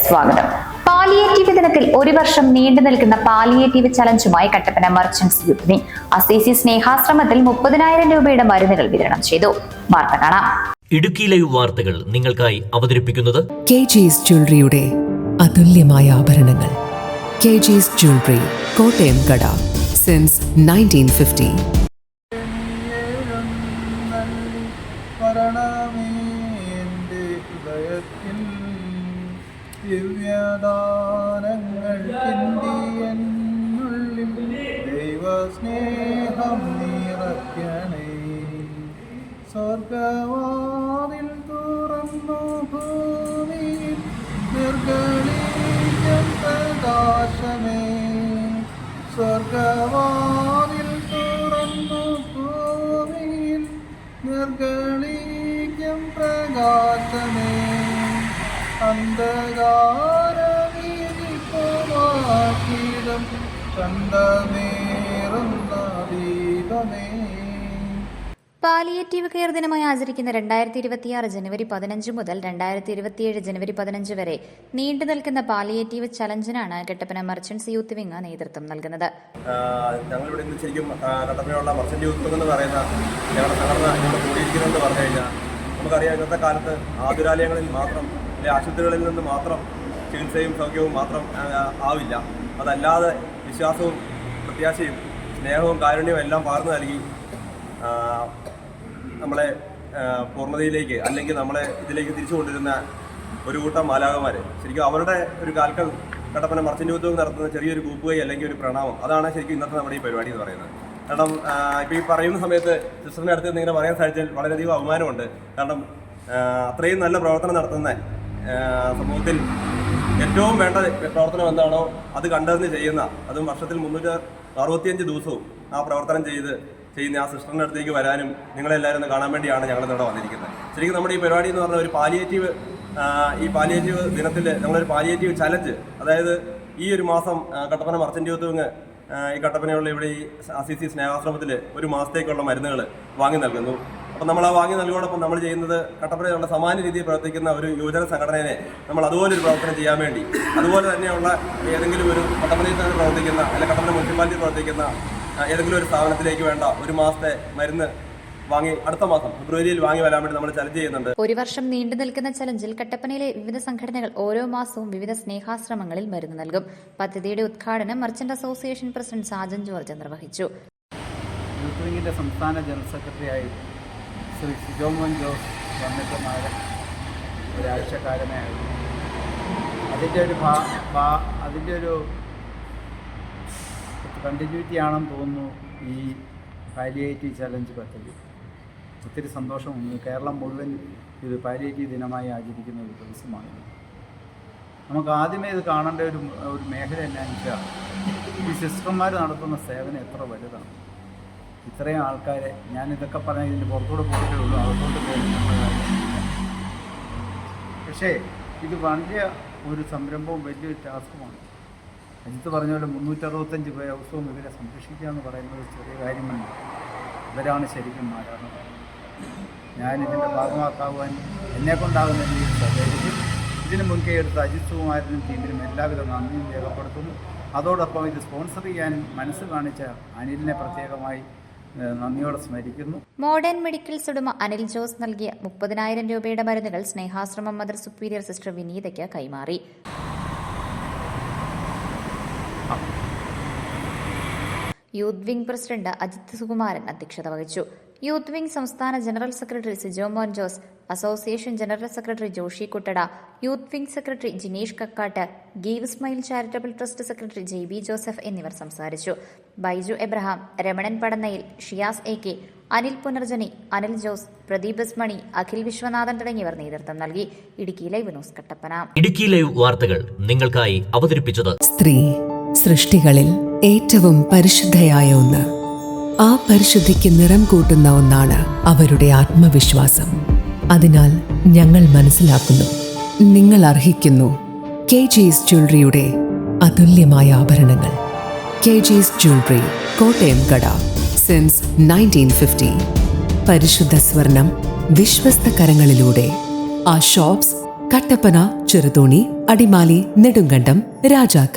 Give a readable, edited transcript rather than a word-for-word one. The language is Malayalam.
സ്വാഗതം. പാലിയേറ്റീവ് ദിനത്തിൽ ഒരു വർഷം നീണ്ടു നിൽക്കുന്ന പാലിയേറ്റീവ് ചലഞ്ചുമായി Kattappana merchants youth wing Assisi സ്നേഹാശ്രമത്തിൽ 30,000 രൂപയുടെ മരുന്നുകൾ വിതരണം ചെയ്തു. വാർത്ത കാണാം. ഇടുക്കി ലൈവ് വാർത്തകൾ നിങ്ങൾക്കായി അവതരിപ്പിക്കുന്നത് KG's ജ്വല്ലറിയുടെ അതുല്യമായ ആഭരണങ്ങൾ. KG's ജ്വല്ലറി, കോട്ടയം കട, സിൻസ് 1950. ദിവ്യദാനങ്ങൾക്കിന്തിയെന്നുള്ളിൽ ദൈവസ്നേഹം നിറയ്ക്കണേ. സ്വർഗവാതിൽ തുറന്നു ഭൂമിയിൽ നിർഗളിക്കും പ്രകാശമേ. സ്വർഗവാതിൽ തുറന്നു ഭൂമിയിൽ നിർഗളിക്കും പ്രകാശമേ. അന്ധകാരവീതിപ്പുമാക്കിടം ചന്തമേറുന്ന ദീപമേ. പാലിയേറ്റീവ് കെയർ ദിനമായി ആചരിക്കുന്ന 2026 ജനുവരി 15 മുതൽ 2027 ജനുവരി 15 വരെ നീണ്ടു നിൽക്കുന്ന പാലിയേറ്റീവ് ചലഞ്ചിനാണ് കട്ടപ്പന മർച്ചന്റ്സ് യൂത്ത് വിംഗ് നേതൃത്വം നൽകുന്നത്. ഞങ്ങളിവിടെ ഇന്ന് ശരിക്കും കട്ടപ്പനയുള്ള മർച്ചന്റ് യൂത്ത് വിംഗ് എന്ന് പറയുന്ന ഞങ്ങളുടെ സംഘടന ഇവിടെ കൂടിയിരിക്കുന്നതെന്ന് പറഞ്ഞു കഴിഞ്ഞാൽ നമുക്കറിയാം, ഇന്നത്തെ കാലത്ത് ആതുരാലയങ്ങളിൽ മാത്രം അല്ലെങ്കിൽ ആശുപത്രികളിൽ നിന്ന് മാത്രം ചികിത്സയും സൗഖ്യവും മാത്രം ആവില്ല. അതല്ലാതെ വിശ്വാസവും പ്രത്യാശയും സ്നേഹവും കാരുണ്യവും എല്ലാം പകർന്നു നൽകി നമ്മളെ പൂർണ്ണതയിലേക്ക് അല്ലെങ്കിൽ നമ്മളെ ഇതിലേക്ക് തിരിച്ചു കൊണ്ടിരുന്ന ഒരു കൂട്ടം മാലാകന്മാർ, ശരിക്കും അവരുടെ ഒരു കാൽക്കൽ കട്ടപ്പന മർച്ചന്റ് യൂത്ത് വിംഗ് നടത്തുന്ന ചെറിയൊരു കൂപ്പുകൈ അല്ലെങ്കിൽ ഒരു പ്രണാമം, അതാണ് ശരിക്കും ഇന്നത്തെ നമ്മുടെ ഈ പരിപാടി എന്ന് പറയുന്നത്. കാരണം ഇപ്പോൾ ഈ പറയുന്ന സമയത്ത് സിസ്റ്ററിൻ്റെ അടുത്ത് ഇങ്ങനെ പറയാൻ സാധിച്ചാൽ വളരെയധികം അഭിമാനമുണ്ട്. കാരണം അത്രയും നല്ല പ്രവർത്തനം നടത്തുന്ന സമൂഹത്തിൽ ഏറ്റവും വേണ്ട പ്രവർത്തനം എന്താണോ അത് കണ്ടറിഞ്ഞ് ചെയ്യുന്ന, അതും വർഷത്തിൽ 365 ദിവസവും ആ പ്രവർത്തനം ചെയ്യുന്ന ആ സിസ്റ്ററിൻ്റെ അടുത്തേക്ക് വരാനും നിങ്ങളെല്ലാവരും ഒന്ന് കാണാൻ വേണ്ടിയാണ് ഞങ്ങളിവിടെ വന്നിരിക്കുന്നത്. ശരിക്കും നമ്മുടെ ഈ പരിപാടി എന്ന് പറഞ്ഞാൽ ഒരു പാലിയേറ്റീവ് ദിനത്തിൽ നമ്മളൊരു പാലിയേറ്റീവ് ചലഞ്ച്, അതായത് ഈ ഒരു മാസം കട്ടപ്പന മർച്ചന്റ് യൂത്ത് വിംഗ് ഈ കട്ടപ്പനയുള്ള ഇവിടെ ഈ അസീസി സ്നേഹാശ്രമത്തിൽ ഒരു മാസത്തേക്കുള്ള മരുന്നുകൾ വാങ്ങി നൽകുന്നു. അപ്പം നമ്മൾ ആ വാങ്ങി നൽകുന്നതോടൊപ്പം നമ്മൾ ചെയ്യുന്നത് കട്ടപ്പനയുള്ള സമാന രീതിയിൽ പ്രവർത്തിക്കുന്ന ഒരു യുവജന സംഘടനയെ നമ്മൾ അതുപോലെ ഒരു പ്രവർത്തനം ചെയ്യാൻ വേണ്ടി, അതുപോലെ തന്നെയുള്ള ഏതെങ്കിലും ഒരു കട്ടപ്പനയിൽ തന്നെ പ്രവർത്തിക്കുന്ന അല്ലെങ്കിൽ കട്ടപ്പന മുനിസിപ്പാലിറ്റി പ്രവർത്തിക്കുന്ന ഏതെങ്കിലും ഒരു സ്ഥാപനത്തിലേക്ക് വേണ്ട ഒരു മാസത്തെ മരുന്ന് വാങ്ങി അടുത്ത മാസം ഫെബ്രുവരിയിൽ വാങ്ങി വരാൻ വേണ്ടി നമ്മൾ ചലഞ്ച് ചെയ്യുന്നുണ്ട്. ഒരു വർഷം നീണ്ടു നിൽക്കുന്ന ചലഞ്ചിൽ കട്ടപ്പനയിലെ വിവിധ സംഘടനകൾ ഓരോ മാസവും വിവിധ സ്നേഹാശ്രമങ്ങളിൽ മരുന്ന് നൽകും. പദ്ധതിയുടെ ഉദ്ഘാടനം merchant association president Sajan George നിർവഹിച്ചു. യൂത്ത് വിംഗിൻ്റെ സംസ്ഥാന ജനറൽ സെക്രട്ടറിയായി ശ്രീ സിജോമോൻ ജോസ് വന്നിട്ടുമായ ഒരാഴ്ചക്കാലമായിരുന്നു. അതിൻ്റെ ഒരു കണ്ടിന്യൂറ്റി ആണെന്ന് തോന്നുന്നു ഈ പാലിയേറ്റീവ് ചലഞ്ച് പദ്ധതി. ഒത്തിരി സന്തോഷമുണ്ട്. കേരളം മുഴുവൻ ഇത് പാലിയേറ്റീവ് ദിനമായി ആചരിക്കുന്ന ഒരു ദിവസമാണ്. നമുക്ക് ആദ്യമേ ഇത് കാണേണ്ട ഒരു മേഖല എന്നാന്ന് വെച്ചാൽ ഈ സിസ്റ്റർമാർ നടത്തുന്ന സേവനം എത്ര വലുതാണ്. ഇത്രയും ആൾക്കാരെ ഞാനിതൊക്കെ പറഞ്ഞാൽ ഇതിൻ്റെ പുറത്തൂടെ പോയിട്ടേ ഉള്ളൂ, അതുകൊണ്ട് പക്ഷേ ഇത് വലിയ ഒരു സംരംഭവും വലിയൊരു ടാസ്കുമാണ്. അജിത്ത് പറഞ്ഞ പോലെ 365 ദിവസവും ഇവരെ സംരക്ഷിക്കുക എന്ന് പറയുന്നത് ചെറിയ കാര്യമല്ല. ഇവരാണ് ശരിക്കും മാരാണ്. ഞാനിതിൻ്റെ ഭാഗമാക്കാവാൻ എന്നെക്കൊണ്ടാകുന്ന രീതിയിൽ സഹകരിക്കും. ഇതിന് മുൻകൈ എടുത്ത അജിത് കുമാരനും ടീമിനും എല്ലാവിധ നന്ദിയും രേഖപ്പെടുത്തുന്നു. അതോടൊപ്പം ഇത് സ്പോൺസർ ചെയ്യാൻ മനസ്സ് കാണിച്ച അനിലിനെ പ്രത്യേകമായി നന്ദിയോടെ സ്മരിക്കുന്നു. മോഡേൺ മെഡിക്കൽസ് ഉടമ അനിൽ ജോസ് നൽകിയ 30,000 രൂപയുടെ മരുന്നുകൾ സ്നേഹാശ്രമം മദർ സുപ്പീരിയർ സിസ്റ്റർ വിനീതയ്ക്ക് കൈമാറി. Youth wing president Ajith Sukumaran അധ്യക്ഷത വഹിച്ചു. യൂത്ത് വിംഗ് സംസ്ഥാന general secretary Sijomon Jose, association general secretary Joshy Kuttada, youth wing secretary Jineesh Kakkattu, give smile charitable trust secretary JB Joseph എന്നിവർ സംസാരിച്ചു. ബൈജു എബ്രഹാം, രമണൻ പടന്നയിൽ, ഷിയാസ് AK, അനിൽ പുനർജനി, അനിൽ ജോസ്, പ്രദീപ് മണി, അഖിൽ വിശ്വനാഥൻ തുടങ്ങിയവർ നേതൃത്വം നൽകി. Idukki live news Kattappana. Idukki live വാർത്തകൾ നിങ്ങൾക്കായി അവതരിപ്പിച്ചത് സ്ത്രീ സൃഷ്ടികളിൽ ഏറ്റവും പരിശുദ്ധയായ ഒന്ന്. ആ പരിശുദ്ധിക്ക് നിറം കൂട്ടുന്ന ഒന്നാണ് അവരുടെ ആത്മവിശ്വാസം. അതിനാൽ ഞങ്ങൾ മനസ്സിലാക്കുന്നു, നിങ്ങൾ അർഹിക്കുന്നു KG's ജ്വല്ലറിയുടെ അതുല്യമായ ആഭരണങ്ങൾ. KG's ജ്വല്ലറി, കോട്ടയം കട, സിൻസ് 1950. പരിശുദ്ധ സ്വർണം വിശ്വസ്ത കരങ്ങളിലൂടെ. ആ ഷോപ്സ് കട്ടപ്പന, ചെറുതോണി, അടിമാലി, നെടുങ്കണ്ടം, രാജാക്കാട്.